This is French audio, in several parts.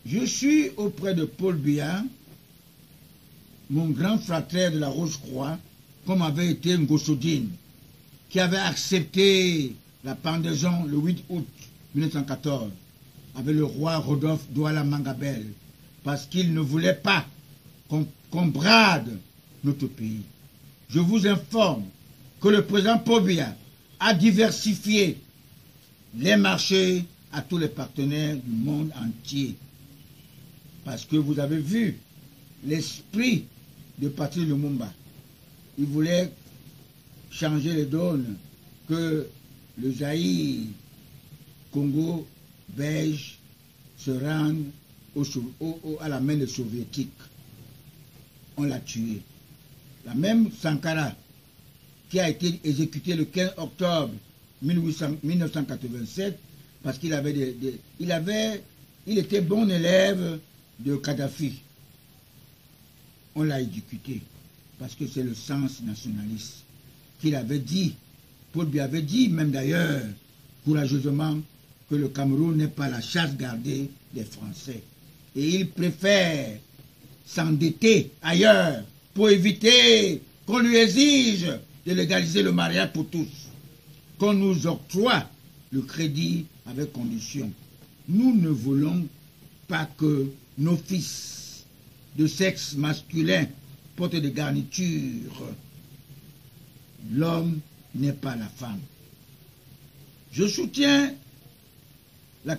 Je suis auprès de Paul Biya, mon grand frère de la Rose-Croix, comme avait été Ngosodine, qui avait accepté la pendaison le 8 août 1914 avec le roi Rodolphe Douala Mangabel, parce qu'il ne voulait pas qu'on brade notre pays. Je vous informe que le président Paul Biya a diversifié les marchés à tous les partenaires du monde entier. Parce que vous avez vu l'esprit de Patrice Lumumba. Il voulait changer les donnes, que le Zaïre, Congo, belge, se rende à la main des soviétiques. On l'a tué. La même Sankara, qui a été exécuté le 15 octobre 1987, parce qu'il avait il était bon élève de Kadhafi. On l'a exécuté, parce que c'est le sens nationaliste qu'il avait dit. Paul Biya avait dit, même d'ailleurs, courageusement, que le Cameroun n'est pas la chasse gardée des Français. Et il préfère s'endetter ailleurs pour éviter qu'on lui exige de légaliser le mariage pour tous, qu'on nous octroie le crédit avec condition. Nous ne voulons pas que nos fils de sexe masculin portent des garnitures. L'homme n'est pas la femme. Je soutiens la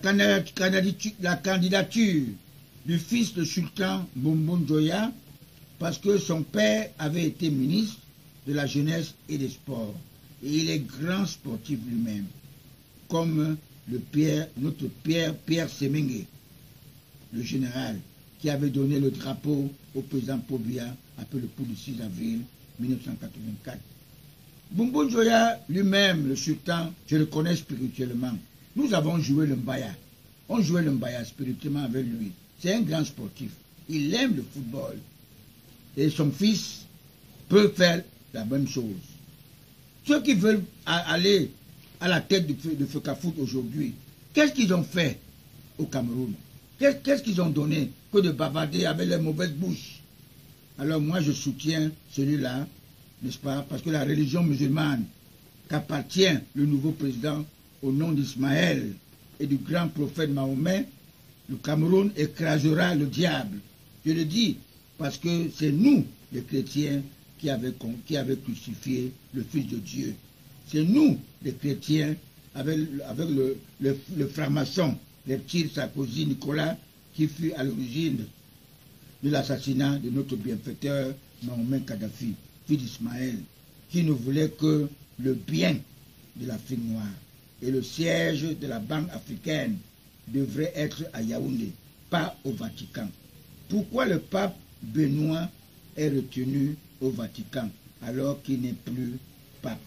candidature du fils de Sultan Bombo Ndoya parce que son père avait été ministre de la jeunesse et des sports. Et il est grand sportif lui-même, comme notre Pierre Semengue, le général, qui avait donné le drapeau au président Paul Biya après le coup du 6 avril 1984. Bombo Ndoya lui-même, le sultan, je le connais spirituellement. Nous avons joué le mbaya. On jouait le mbaya spirituellement avec lui. C'est un grand sportif. Il aime le football. Et son fils peut faire la même chose. Ceux qui veulent aller à la tête de Fecafoot aujourd'hui, qu'est-ce qu'ils ont fait au Cameroun? Qu'est-ce qu'ils ont donné que de bavarder avec les mauvaises bouches? Alors moi je soutiens celui-là, n'est-ce pas? Parce que la religion musulmane qu'appartient le nouveau président au nom d'Ismaël et du grand prophète Mahomet, le Cameroun écrasera le diable. Je le dis parce que c'est nous, les chrétiens, qui avaient crucifié le Fils de Dieu. C'est nous, les chrétiens, avec le franc-maçon, les tirs Sarkozy Nicolas, qui fut à l'origine de l'assassinat de notre bienfaiteur Mohamed Kadhafi, fils d'Ismaël, qui ne voulait que le bien de l'Afrique noire. Et le siège de la Banque africaine devrait être à Yaoundé, pas au Vatican. Pourquoi le pape Benoît est retenu au Vatican alors qu'il n'est plus pape?